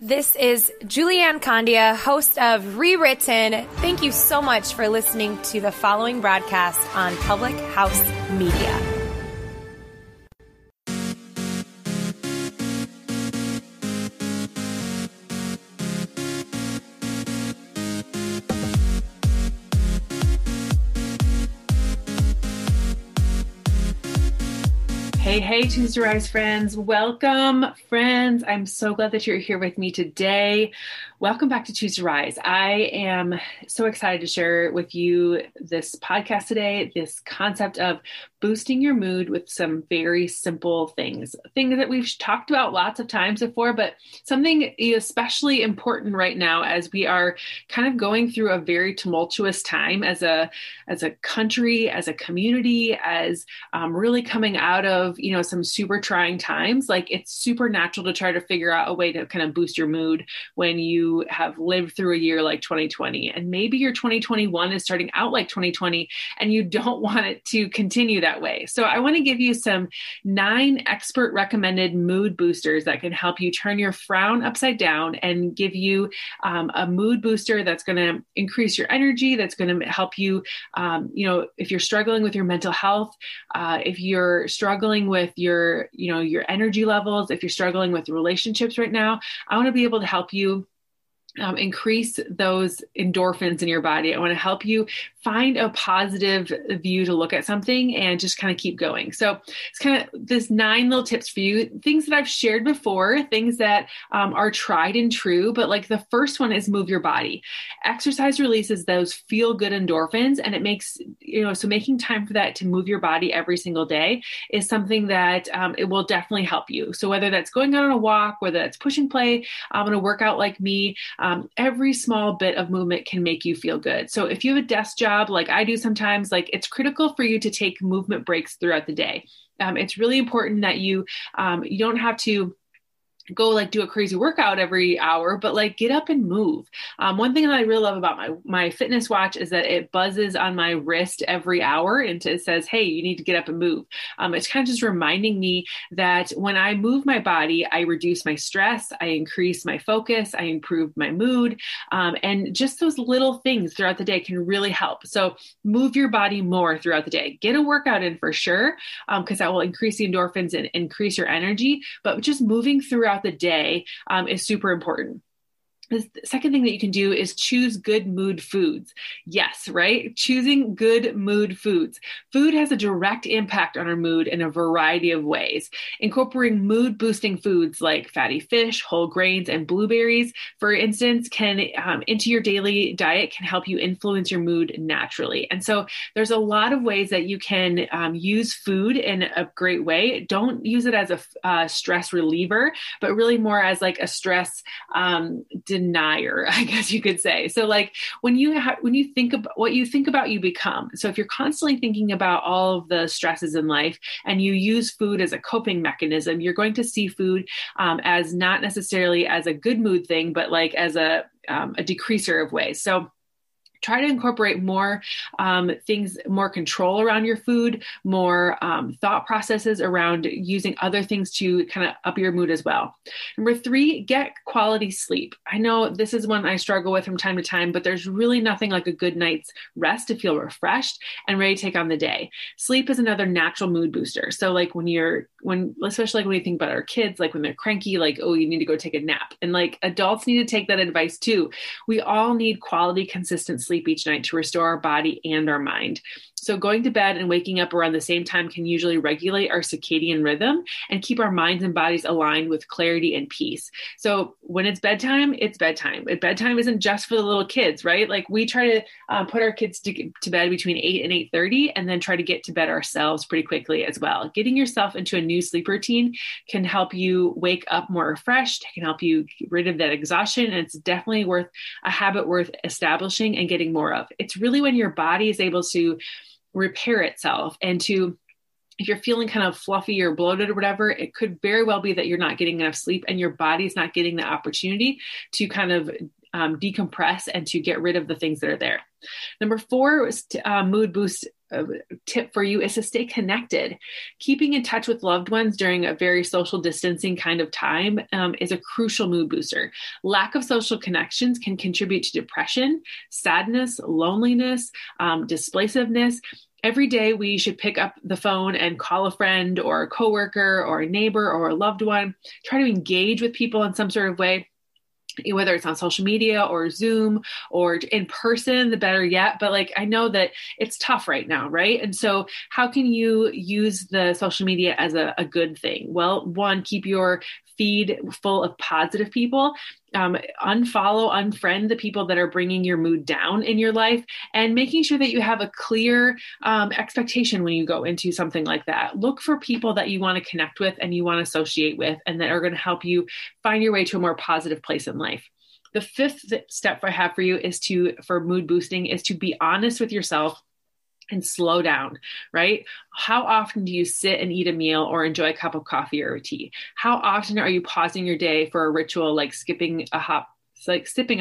This is Julianne Condia, host of Rewritten. Thank you so much for listening to the following broadcast on Public House Media. Hey, Choose to Rise friends. Welcome, friends. I'm so glad that you're here with me today. Welcome back to Choose to Rise. I am so excited to share with you this podcast today, this concept of boosting your mood with some very simple things that we've talked about lots of times before, but something especially important right now as we are kind of going through a very tumultuous time as a country, as a community, as really coming out of some super trying times. Like, it's super natural to try to figure out a way to kind of boost your mood when you have lived through a year like 2020. And maybe your 2021 is starting out like 2020 and you don't want it to continue that way. So I want to give you some 9 expert recommended mood boosters that can help you turn your frown upside down and give you a mood booster that's going to increase your energy, that's going to help you, if you're struggling with your mental health, if you're struggling with your energy levels, if you're struggling with relationships right now, I want to be able to help you increase those endorphins in your body. I want to help you find a positive view to look at something and just kind of keep going. So it's kind of this 9 little tips for you, things that I've shared before, things that are tried and true. But like the first one is move your body. Exercise releases those feel good endorphins, and it makes, so making time for that to move your body every single day is something that it will definitely help you. So whether that's going out on a walk, whether that's push and play, on a workout like me, every small bit of movement can make you feel good. So if you have a desk job, like I do sometimes, like it's critical for you to take movement breaks throughout the day. It's really important that you don't have to go like do a crazy workout every hour, but like get up and move. One thing that I really love about my fitness watch is that it buzzes on my wrist every hour and it says, hey, you need to get up and move. It's kind of just reminding me that when I move my body, I reduce my stress, I increase my focus, I improve my mood. And just those little things throughout the day can really help. So move your body more throughout the day. Get a workout in for sure, because that will increase the endorphins and increase your energy, but just moving throughout the day is super important. The second thing that you can do is choose good mood foods. Yes, right? Choosing good mood foods. Food has a direct impact on our mood in a variety of ways. Incorporating mood boosting foods like fatty fish, whole grains, and blueberries, for instance, can into your daily diet can help you influence your mood naturally. And so there's a lot of ways that you can use food in a great way. Don't use it as a stress reliever, but really more as like a stress denier, I guess you could say. So like when you think about what you think about, you become. So if you're constantly thinking about all of the stresses in life and you use food as a coping mechanism, you're going to see food as not necessarily as a good mood thing, but like as a decreaser of ways. So try to incorporate more things, more control around your food, more thought processes around using other things to kind of up your mood as well. Number 3, get quality sleep. I know this is one I struggle with from time to time, but there's really nothing like a good night's rest to feel refreshed and ready to take on the day. Sleep is another natural mood booster. So like especially like when you think about our kids, like when they're cranky, like, oh, you need to go take a nap. And like adults need to take that advice too. We all need quality, consistent sleep each night to restore our body and our mind. So going to bed and waking up around the same time can usually regulate our circadian rhythm and keep our minds and bodies aligned with clarity and peace. So when it's bedtime, it's bedtime. Bedtime isn't just for the little kids, right? Like we try to put our kids to bed between 8 and 8:30 and then try to get to bed ourselves pretty quickly as well. Getting yourself into a new sleep routine can help you wake up more refreshed, can help you get rid of that exhaustion. And it's definitely a habit worth establishing and getting more of. It's really when your body is able to repair itself and if you're feeling kind of fluffy or bloated or whatever, it could very well be that you're not getting enough sleep and your body's not getting the opportunity to kind of decompress and to get rid of the things that are there. Number 4 is mood boost tip for you is to stay connected. Keeping in touch with loved ones during a very social distancing kind of time is a crucial mood booster. Lack of social connections can contribute to depression, sadness, loneliness, displaciveness. Every day we should pick up the phone and call a friend or a coworker or a neighbor or a loved one. Try to engage with people in some sort of way, whether it's on social media or Zoom or in person, the better yet. But like, I know that it's tough right now, right? And so how can you use the social media as a good thing? Well, one, keep your feed full of positive people. Unfollow, unfriend the people that are bringing your mood down in your life, and making sure that you have a clear expectation when you go into something like that. Look for people that you want to connect with and you want to associate with, and that are going to help you find your way to a more positive place in life. The fifth step I have for you for mood boosting is to be honest with yourself and slow down, right? How often do you sit and eat a meal or enjoy a cup of coffee or a tea? How often are you pausing your day for a ritual like sipping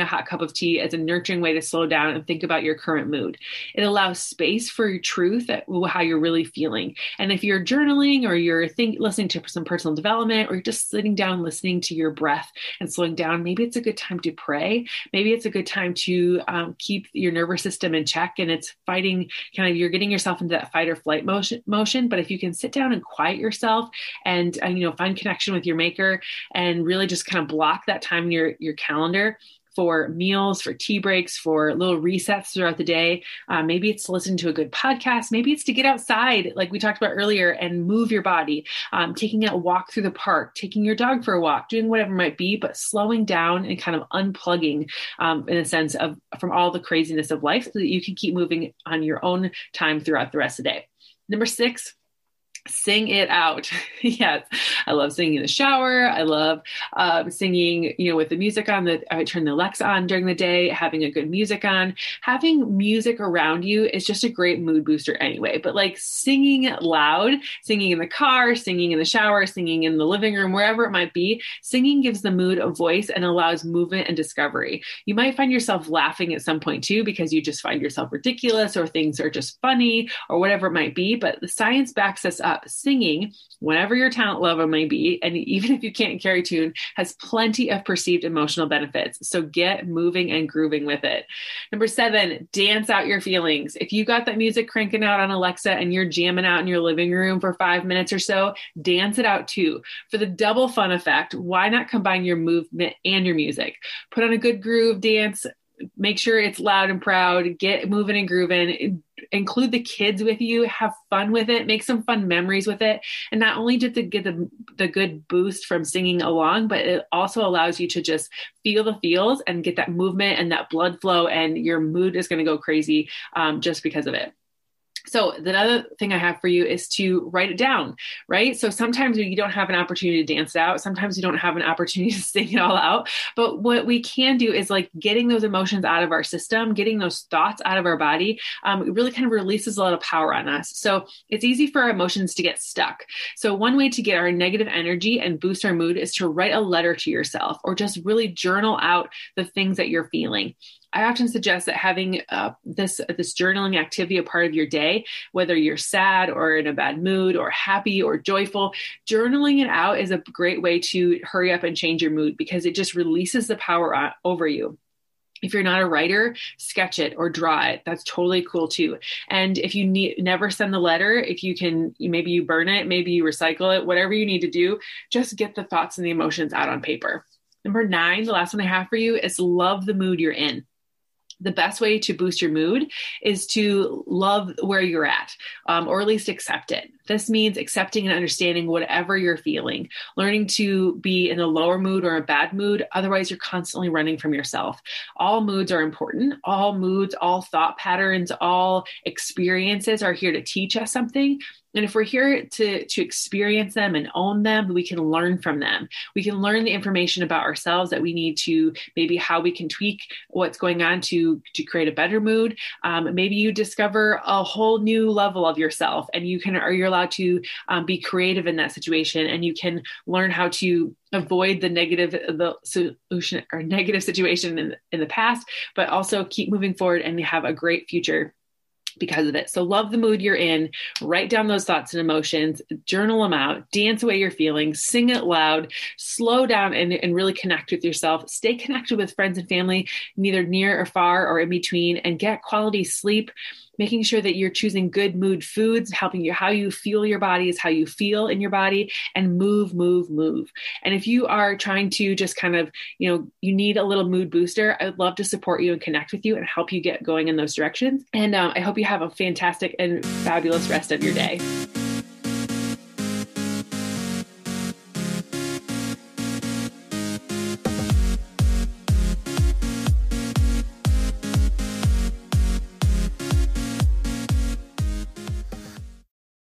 a hot cup of tea as a nurturing way to slow down and think about your current mood? It allows space for your truth, how you're really feeling. And if you're journaling or you're listening to some personal development, or you're just sitting down, listening to your breath and slowing down, maybe it's a good time to pray. Maybe it's a good time to keep your nervous system in check, and it's fighting you're getting yourself into that fight or flight motion. But if you can sit down and quiet yourself and find connection with your maker and really just kind of block that time in your calendar for meals, for tea breaks, for little resets throughout the day. Maybe it's to listen to a good podcast. Maybe it's to get outside, like we talked about earlier, and move your body, taking a walk through the park, taking your dog for a walk, doing whatever it might be, but slowing down and kind of unplugging in a sense from all the craziness of life, so that you can keep moving on your own time throughout the rest of the day. Number 6, sing it out. Yes. I love singing in the shower. I love singing, with the music on. I turn the Alexa on during the day, having a good music on. Having music around you is just a great mood booster anyway. But like singing loud, singing in the car, singing in the shower, singing in the living room, wherever it might be, singing gives the mood a voice and allows movement and discovery. You might find yourself laughing at some point too, because you just find yourself ridiculous, or things are just funny, or whatever it might be. But the science backs us up. Singing, whatever your talent level may be, and even if you can't carry tune, has plenty of perceived emotional benefits. So get moving and grooving with it. Number 7, dance out your feelings. If you got that music cranking out on Alexa and you're jamming out in your living room for 5 minutes or so, dance it out too. For the double fun effect, why not combine your movement and your music? Put on a good groove dance. Make sure it's loud and proud. Get moving and grooving. Include the kids with you. Have fun with it. Make some fun memories with it. And not only did they get the good boost from singing along, but it also allows you to just feel the feels and get that movement and that blood flow, and your mood is going to go crazy just because of it. So the other thing I have for you is to write it down, right? So sometimes you don't have an opportunity to dance it out. Sometimes you don't have an opportunity to sing it all out. But what we can do is like getting those emotions out of our system, getting those thoughts out of our body. It really kind of releases a lot of power on us. So it's easy for our emotions to get stuck. So one way to get our negative energy and boost our mood is to write a letter to yourself, or just really journal out the things that you're feeling. I often suggest that having this journaling activity a part of your day, whether you're sad or in a bad mood or happy or joyful, journaling it out is a great way to hurry up and change your mood, because it just releases the power over you. If you're not a writer, sketch it or draw it. That's totally cool too. And if you never send the letter, if you can, maybe you burn it, maybe you recycle it, whatever you need to do, just get the thoughts and the emotions out on paper. Number 9, the last one I have for you, is love the mood you're in. The best way to boost your mood is to love where you're at, or at least accept it. This means accepting and understanding whatever you're feeling, learning to be in a lower mood or a bad mood. Otherwise, you're constantly running from yourself. All moods are important. All moods, all thought patterns, all experiences are here to teach us something. And if we're here to experience them and own them, we can learn from them. We can learn the information about ourselves that we need to, maybe how we can tweak what's going on to create a better mood. Maybe you discover a whole new level of yourself, and you're allowed to be creative in that situation, and you can learn how to avoid the negative situation in the past, but also keep moving forward and have a great future because of it. So love the mood you're in, write down those thoughts and emotions, journal them out, dance away your feelings, sing it loud, slow down and really connect with yourself. Stay connected with friends and family, neither near or far or in between, and get quality sleep, making sure that you're choosing good mood foods, helping you how you feel your body is how you feel in your body, and move, move, move. And if you are trying to just kind of, you need a little mood booster, I would love to support you and connect with you and help you get going in those directions. And I hope you have a fantastic and fabulous rest of your day.